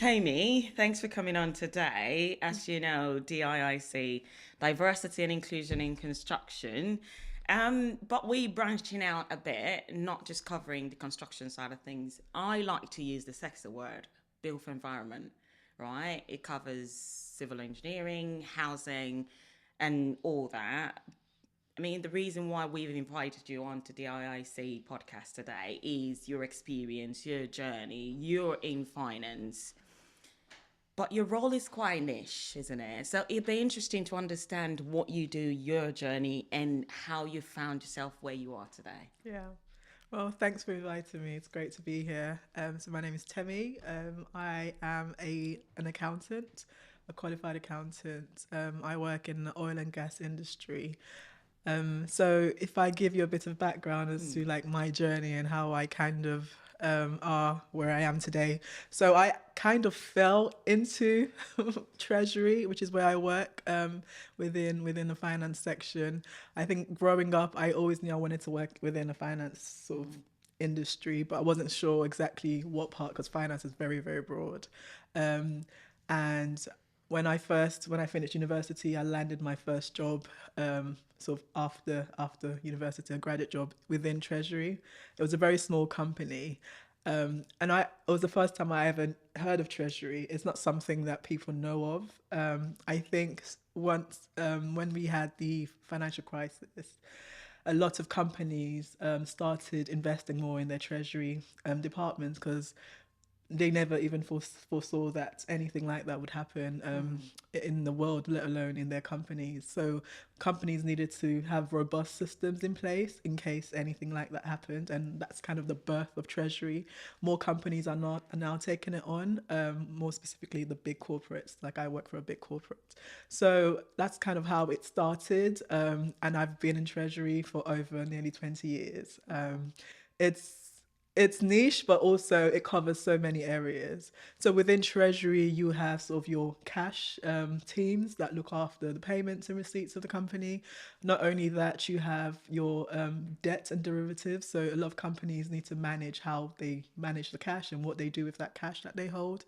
Tammy, thanks for coming on today. As you know, DIIC, Diversity and Inclusion in Construction. But we branching out a bit, not just covering the construction side of things. I like to use the sexy word, built environment, right? It covers civil engineering, housing, and all that. I mean, the reason why we've invited you on to the IIC podcast today is your experience, your journey, you're in finance, but your role is quite niche, isn't it? So it'd be interesting to understand what you do, your journey, and how you found yourself where you are today. Yeah. Well, thanks for inviting me. It's great to be here. So my name is Tammy. I am an accountant, a qualified accountant. I work in the oil and gas industry. So if I give you a bit of background as to like my journey and how I kind of are where I am today. So I kind of fell into treasury, which is where I work within the finance section. I think growing up, I always knew I wanted to work within a finance sort of industry, but I wasn't sure exactly what part because finance is very, very broad. And when I finished university, I landed my first job, sort of after university, a graduate job within Treasury. It was a very small company, it was the first time I ever heard of Treasury. It's not something that people know of. I think once when we had the financial crisis, a lot of companies started investing more in their treasury departments because they never even foresaw that anything like that would happen in the world, let alone in their companies. So companies needed to have robust systems in place in case anything like that happened, and that's kind of the birth of Treasury. More companies are now taking it on, more specifically the big corporates. Like I work for a big corporate, so that's kind of how it started. And I've been in Treasury for over nearly 20 years. It's it's niche, but also it covers so many areas. So within Treasury, you have sort of your cash teams that look after the payments and receipts of the company. Not only that, you have your debt and derivatives. So a lot of companies need to manage how they manage the cash and what they do with that cash that they hold.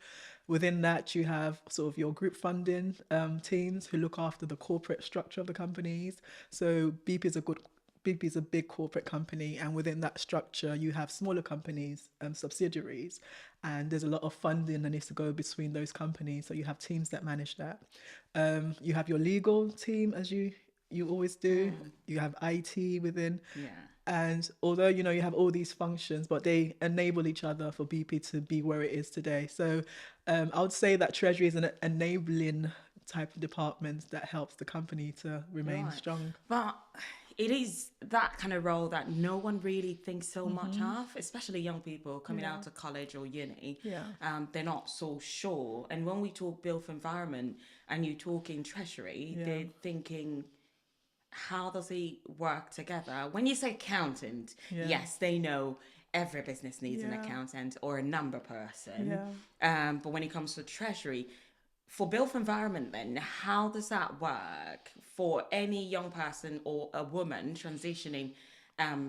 Within that, you have sort of your group funding teams who look after the corporate structure of the companies. So BP is a big corporate company, and within that structure, you have smaller companies, subsidiaries, and there's a lot of funding that needs to go between those companies. So you have teams that manage that. You have your legal team, as you always do. You have IT within, Yeah. and although you have all these functions, but they enable each other for BP to be where it is today. So I would say that Treasury is an enabling type of department that helps the company to remain Right. strong. But it is that kind of role that no one really thinks so much of, especially young people coming Yeah. out of college or uni. Yeah. They're not so sure. And when we talk built environment and you talk in treasury, Yeah. they're thinking, how does it work together? When you say accountant, Yeah. yes, they know every business needs an Yeah. accountant or a number person. Yeah. But when it comes to treasury, for built environment, then how does that work for any young person or a woman transitioning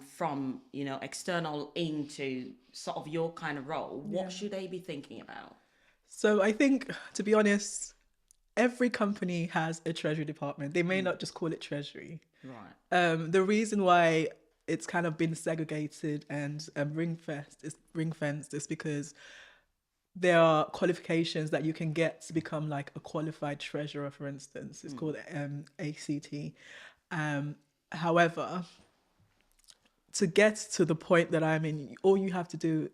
from external into sort of your kind of role? What Yeah. should they be thinking about? So I think, to be honest, every company has a treasury department. They may not just call it treasury. Right. The reason why it's kind of been segregated and ring fenced is because there are qualifications that you can get to become like a qualified treasurer, for instance. It's called ACT. Um, However, to get to the point that I'm in, all you have to do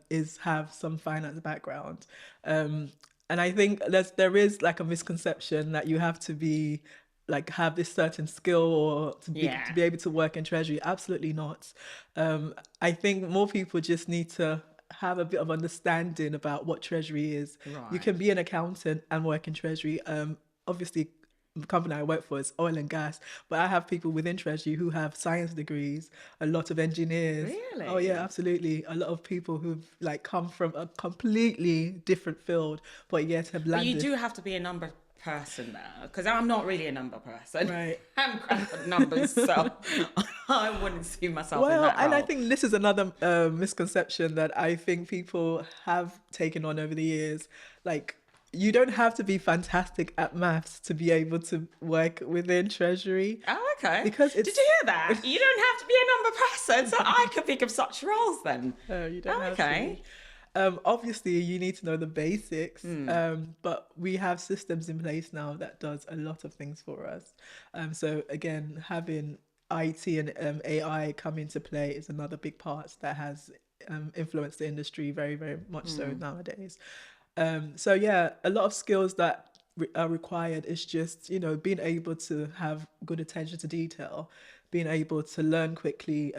is have some finance background. And I think there is like a misconception that you have to be like have this certain skill or to Yeah. be able to work in treasury. Absolutely not. I think more people just need to have a bit of understanding about what treasury is. You Right. can be an accountant and work in treasury. Obviously, the company I work for is oil and gas, but I have people within Treasury who have science degrees, a lot of engineers. Oh yeah, Really? absolutely. A lot of people who've like come from a completely different field, but yet have But you landed. do have to be a number person now, because I'm not really a number person. Right. I'm crap at numbers, so I wouldn't see myself in Well, that and I role. think this is another misconception that I think people have taken on over the years. Like, you don't have to be fantastic at maths to be able to work within treasury, Oh, okay. because Did you it's hear that? You don't have to be a number person, so I could think of such roles then. you don't Oh, have to be. okay. Obviously, you need to know the basics, Hmm. but we have systems in place now that does a lot of things for us. So again, having IT and AI come into play is another big part that has influenced the industry very, very much so Hmm. nowadays. So yeah, a lot of skills that are required is just, being able to have good attention to detail, being able to learn quickly,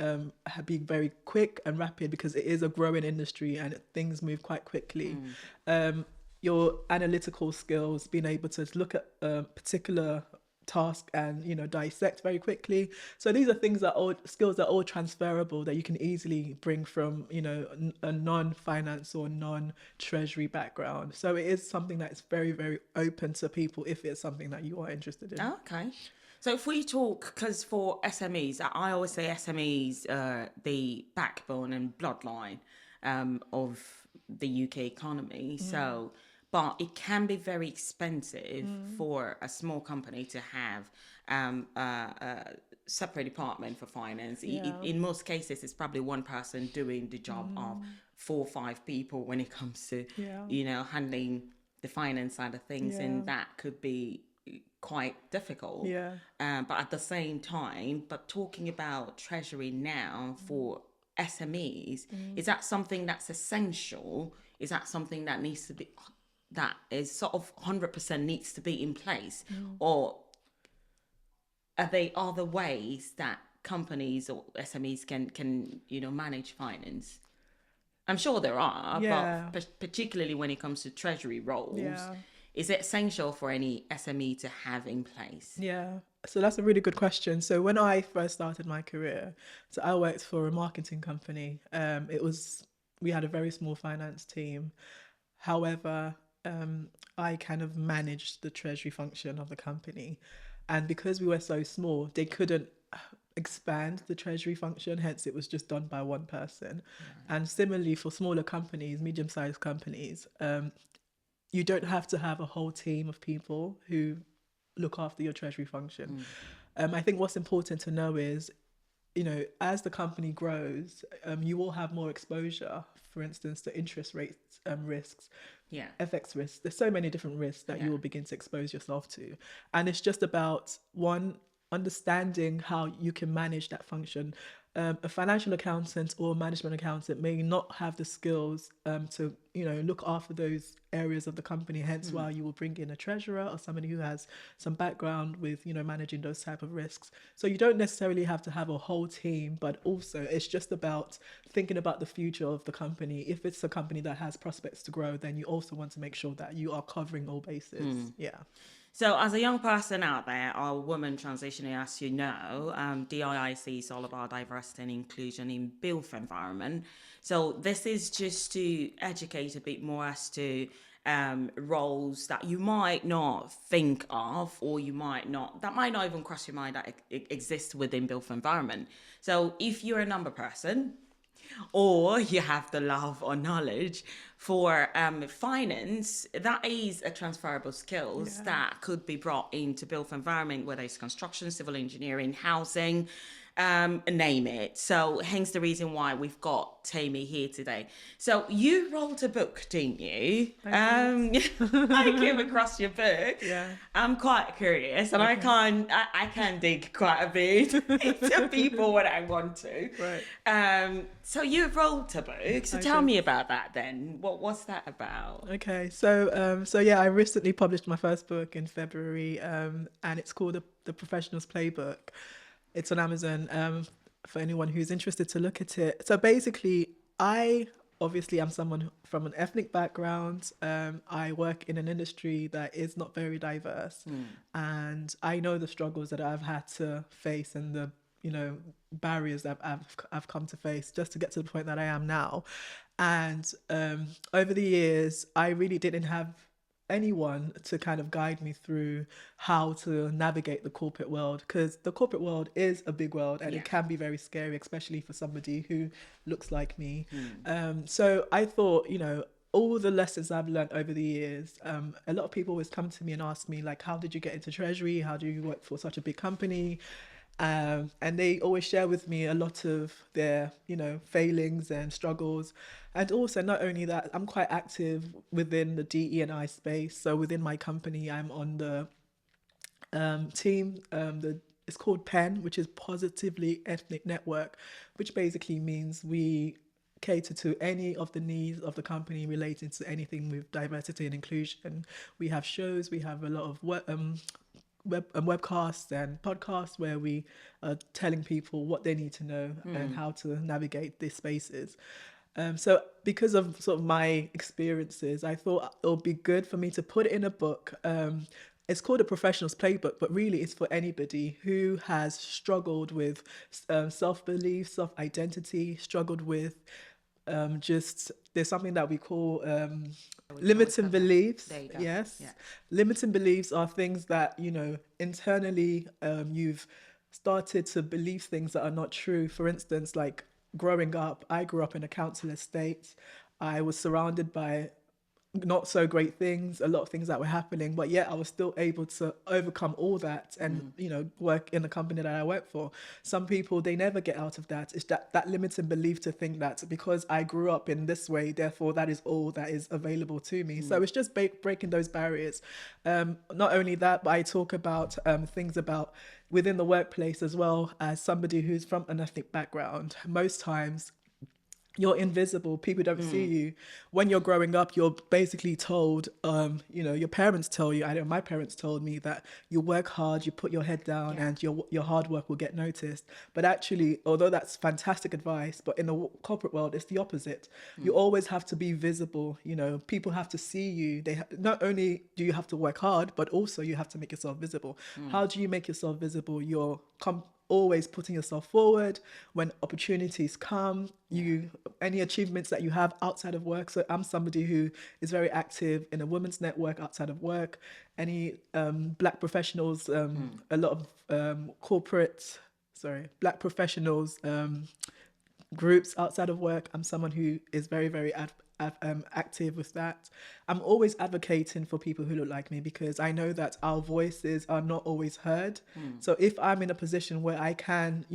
be very quick and rapid, because it is a growing industry and things move quite quickly. Hmm. Your analytical skills, being able to look at a particular task and dissect very quickly. So these are things that all skills that are all transferable, that you can easily bring from a non-finance or non-treasury background. So it is something that's very, very open to people if it's something that you are interested in. Oh, okay. So if we talk, because for SMEs, I always say SMEs are the backbone and bloodline of the UK economy. So, but it can be very expensive for a small company to have a separate department for finance. Yeah. In most cases, it's probably one person doing the job of 4 or 5 people when it comes to, Yeah. handling the finance side of things, Yeah. and that could be quite difficult. Yeah. But at the same time, but talking about treasury now for SMEs, is that something that's essential? Is that something that needs to be, that is sort of 100% needs to be in place? Or are there other ways that companies or SMEs can manage finance? I'm sure there are, Yeah. but particularly when it comes to treasury roles, Yeah. is it essential for any SME to have in place? Yeah. So that's a really good question. So when I first started my career, so I worked for a marketing company. We had a very small finance team. However, I kind of managed the treasury function of the company. And because we were so small, they couldn't expand the treasury function, hence it was just done by one person. And similarly for smaller companies, medium-sized companies, you don't have to have a whole team of people who look after your treasury function. I think what's important to know is, as the company grows, you will have more exposure, for instance, to interest rates risks, Yeah. FX risks. There's so many different risks that Yeah. you will begin to expose yourself to. And it's just about, one, understanding how you can manage that function. A financial accountant or management accountant may not have the skills to look after those areas of the company, hence why you will bring in a treasurer or somebody who has some background with managing those type of risks. So you don't necessarily have to have a whole team, but also it's just about thinking about the future of the company. If it's a company that has prospects to grow, then you also want to make sure that you are covering all bases. Yeah. So, as a young person out there, or a woman transitioning, as you know, DIIC is all about diversity and inclusion in built environment. So, this is just to educate a bit more as to roles that you might not think of, or that might not even cross your mind that exist within built environment. So, if you're a number person, or you have the love or knowledge for finance, that is a transferable skills Yeah. that could be brought into built environment, whether it's construction, civil engineering, housing, name it. So hence the reason why we've got Tammy here today. So you wrote a book, didn't you? I did. I came across your book. Yeah. I'm quite curious, and Okay. I can dig quite a bit into people when I want to. Right. So you wrote a book. So I tell did. me about that then. What's that about? Okay, so yeah, I recently published my first book in February, and it's called the Professional's Playbook. It's on Amazon, for anyone who's interested to look at it. So basically, I obviously am someone from an ethnic background. I work in an industry that is not very diverse, and I know the struggles that I've had to face and the barriers that I've come to face just to get to the point that I am now. And over the years, I really didn't have anyone to kind of guide me through how to navigate the corporate world, because the corporate world is a big world and Yeah. it can be very scary, especially for somebody who looks like me. So I thought, all the lessons I've learned over the years, a lot of people always come to me and ask me, like, how did you get into treasury? How do you work for such a big company? And they always share with me a lot of their, failings and struggles. And also, not only that, I'm quite active within the DE&I space. So within my company, I'm on the team. It's called PEN, which is Positively Ethnic Network, which basically means we cater to any of the needs of the company relating to anything with diversity and inclusion. We have shows, we have a lot of webcasts and podcasts where we are telling people what they need to know and how to navigate these spaces. So because of sort of my experiences, I thought it would be good for me to put it in a book. It's called a professional's playbook, but really it's for anybody who has struggled with self-belief, self-identity, struggled with just there's something that we call We can always limiting have that. beliefs. There you go. Yes, Yeah. limiting beliefs are things that internally you've started to believe things that are not true. For instance, like growing up, I grew up in a council estate. I was surrounded by not so great things, a lot of things that were happening, but yet I was still able to overcome all that and work in the company that I work for. Some people, they never get out of that. It's that limiting belief to think that because I grew up in this way, therefore that is all that is available to me. So it's just breaking those barriers. Not only that, but I talk about things about within the workplace as well. As somebody who's from an ethnic background, most times you're invisible, people don't see you. When you're growing up, you're basically told, your parents tell you, I know my parents told me that you work hard, you put your head down, Yeah. and your hard work will get noticed. But actually, although that's fantastic advice, but in the corporate world it's the opposite. You always have to be visible. People have to see you. Not only do you have to work hard, but also you have to make yourself visible. How do you make yourself visible? You're always putting yourself forward. When opportunities come, any achievements that you have outside of work. So I'm somebody who is very active in a women's network outside of work. Any black professionals, a lot of black professionals groups outside of work. I'm someone who is very, very active with that. I'm always advocating for people who look like me because I know that our voices are not always heard. So if I'm in a position where I can,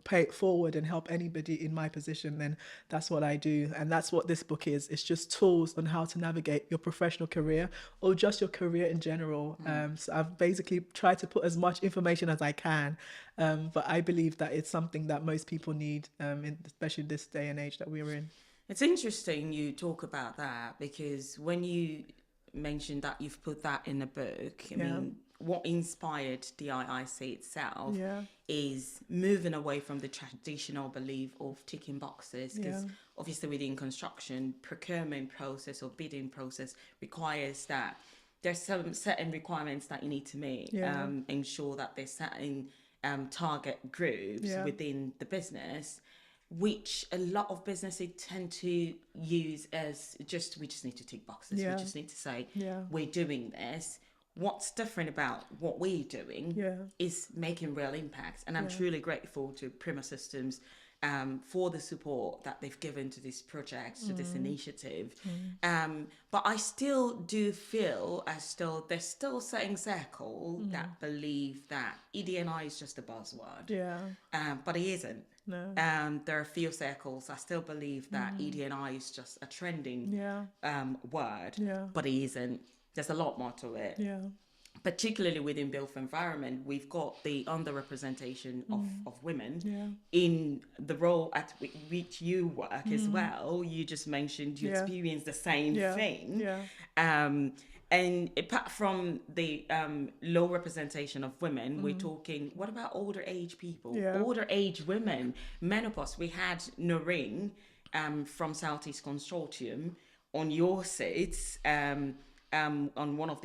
pay it forward and help anybody in my position, then that's what I do. And that's what this book is. It's just tools on how to navigate your professional career or just your career in general. So I've basically tried to put as much information as I can. But I believe that it's something that most people need, especially this day and age that we're in. It's interesting you talk about that because when you mentioned that you've put that in a book, I mean, what inspired the IIC itself is moving away from the traditional belief of ticking boxes because obviously within construction, procurement process or bidding process requires that there's some certain requirements that you need to meet, ensure that there's certain target groups within the business, which a lot of businesses tend to use as we just need to tick boxes. We just need to say, we're doing this. What's different about what we're doing is making real impacts. And I'm truly grateful to Prima Systems for the support that they've given to this project, to this initiative. But I still do feel as though there's still certain circles that believe that ED&I is just a buzzword. But it isn't. No. There are a few circles I still believe that ED&I is just a trending word, but it isn't. There's a lot more to it. Particularly within built environment, we've got the underrepresentation of women in the role at which you work as well. You just mentioned you experience the same thing. And apart from the low representation of women, we're talking, what about older age people? Older age women, menopause. We had Noreen from Southeast Consortium on your seats on one of the